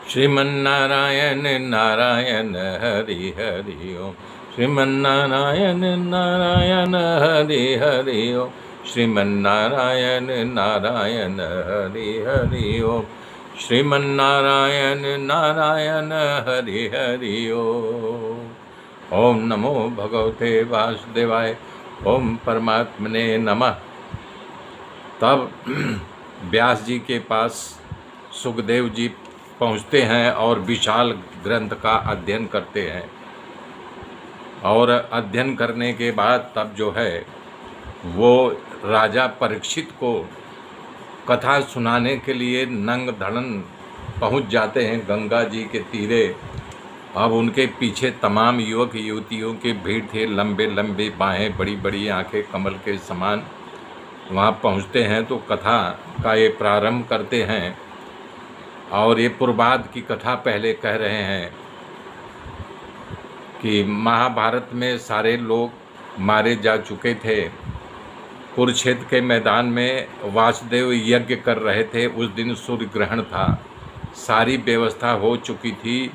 श्रीमन्नारायण नारायण हरि हरि ओम। श्रीमन्नारायण नारायण हरि हरि ओम। श्रीमन्नारायण नारायण हरि हरि ओम। श्रीमन्नारायण नारायण हरि हरि ओम। ओम नमो भगवते वासुदेवाय। ओम परमात्मने नमः। तब व्यास जी के पास सुखदेव जी पहुँचते हैं और विशाल ग्रंथ का अध्ययन करते हैं। और अध्ययन करने के बाद तब जो है वो राजा परीक्षित को कथा सुनाने के लिए नंग धड़न पहुँच जाते हैं गंगा जी के तीरे। अब उनके पीछे तमाम युवक युवतियों की भीड़ थे, लंबे लंबे बाहें, बड़ी बड़ी आंखें कमल के समान। वहाँ पहुँचते हैं तो कथा का ये प्रारंभ करते हैं और ये पूर्वाद की कथा पहले कह रहे हैं कि महाभारत में सारे लोग मारे जा चुके थे। कुरुक्षेत्र के मैदान में वासुदेव यज्ञ कर रहे थे। उस दिन सूर्य ग्रहण था, सारी व्यवस्था हो चुकी थी।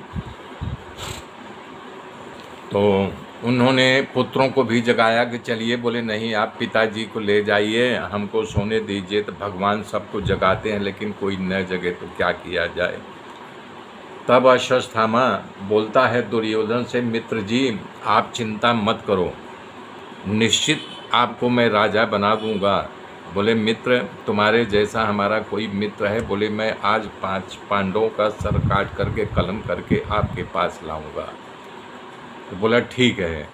तो उन्होंने पुत्रों को भी जगाया कि चलिए, बोले नहीं आप पिताजी को ले जाइए, हमको सोने दीजिए। तो भगवान सबको जगाते हैं लेकिन कोई न जगे तो क्या किया जाए। तब अश्वत्थामा बोलता है दुर्योधन से, मित्र जी आप चिंता मत करो, निश्चित आपको मैं राजा बना दूंगा। बोले मित्र, तुम्हारे जैसा हमारा कोई मित्र है? बोले मैं आज 5 पांडवों का सर काट करके कलम करके आपके पास लाऊंगा। तो बोला ठीक है।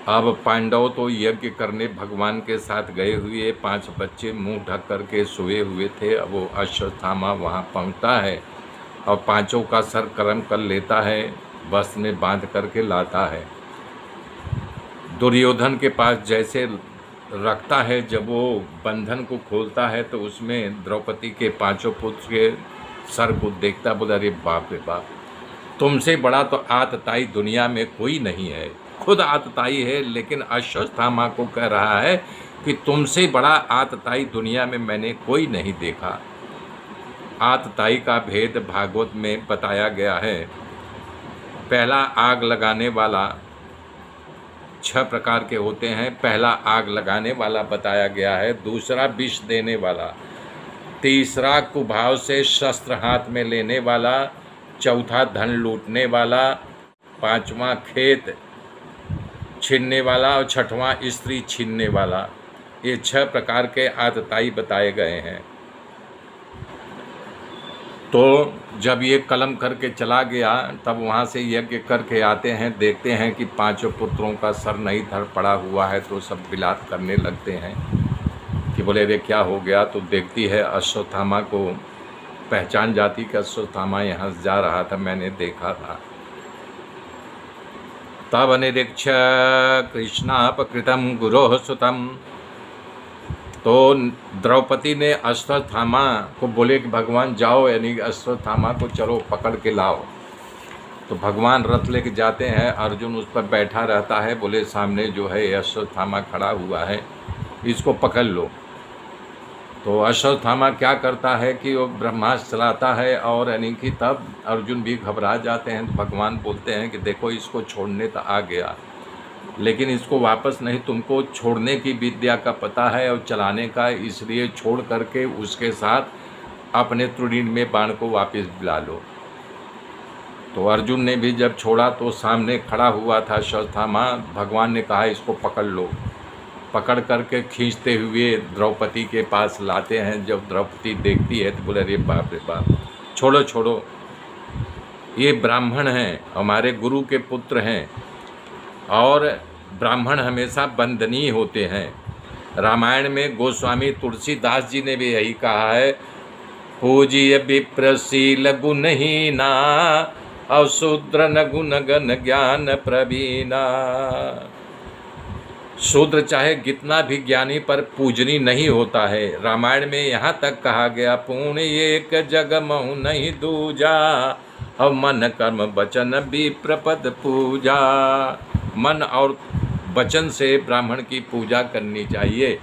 अब पांडव तो यज्ञ करने भगवान के साथ गए हुए, 5 बच्चे मुंह ढक करके सोए हुए थे। अब वो अश्वत्थामा वहाँ पहुँचता है और 5 का सर कलम कर लेता है, वस्त्र में बांध करके लाता है। दुर्योधन के पास जैसे रखता है, जब वो बंधन को खोलता है तो उसमें द्रौपदी के 5 पुत्र के सर को देखता, बोला अरे बाप रे बाप, तुमसे बड़ा तो आतताई दुनिया में कोई नहीं है। खुद आतताई है लेकिन अश्वत्थामा को कह रहा है कि तुमसे बड़ा आतताई दुनिया में मैंने कोई नहीं देखा। आतताई का भेद भागवत में बताया गया है। पहला आग लगाने वाला, 6 प्रकार के होते हैं। पहला आग लगाने वाला बताया गया है, दूसरा विष देने वाला, तीसरा कुभाव से शस्त्र हाथ में लेने वाला, चौथा धन लूटने वाला, 5वां खेत छीनने वाला और 6वां स्त्री छीनने वाला। ये 6 प्रकार के आतताई बताए गए हैं। तो जब ये कलम करके चला गया तब वहाँ से यज्ञ करके आते हैं, देखते हैं कि 5 पुत्रों का सर नहीं धड़ पड़ा हुआ है। तो सब विलाप करने लगते हैं कि बोले अरे क्या हो गया। तो देखती है अश्वत्थामा को, पहचान जाती कि अश्वत्थामा यहाँ से जा रहा था, मैंने देखा था। तब अनिरीक्ष कृष्णापकृतम गुरोः सुतम। तो द्रौपदी ने अश्वत्थामा को बोले कि भगवान जाओ, यानी अश्वत्थामा को चलो पकड़ के लाओ। तो भगवान रथ लेके जाते हैं, अर्जुन उस पर बैठा रहता है। बोले सामने जो है अश्वत्थामा खड़ा हुआ है, इसको पकड़ लो। तो अश्वत्थामा क्या करता है कि वो ब्रह्मास्त्र चलाता है और यानी कि तब अर्जुन भी घबरा जाते हैं। तो भगवान बोलते हैं कि देखो इसको छोड़ने तो आ गया लेकिन इसको वापस नहीं, तुमको छोड़ने की विद्या का पता है और चलाने का, इसलिए छोड़ करके उसके साथ अपने तृणीन में बाण को वापस बुला लो। तो अर्जुन ने भी जब छोड़ा तो सामने खड़ा हुआ था अश्वत्थामा। भगवान ने कहा इसको पकड़ लो। पकड़ करके खींचते हुए द्रौपदी के पास लाते हैं। जब द्रौपदी देखती है तो बोले अरे बाप रे बाप, छोड़ो छोड़ो, ये ब्राह्मण हैं, हमारे गुरु के पुत्र हैं और ब्राह्मण हमेशा वंदनीय होते हैं। रामायण में गोस्वामी तुलसीदास जी ने भी यही कहा है, पूज्य विप्रशील गुणहीना और शूद्र न गुण गण ज्ञान प्रवीणा। शूद्र चाहे कितना भी ज्ञानी पर पूजनी नहीं होता है। रामायण में यहाँ तक कहा गया, पुण्य एक जग महु नहीं दूजा, और मन कर्म वचन विप्रपद पूजा। मन और वचन से ब्राह्मण की पूजा करनी चाहिए।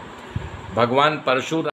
भगवान परशुराम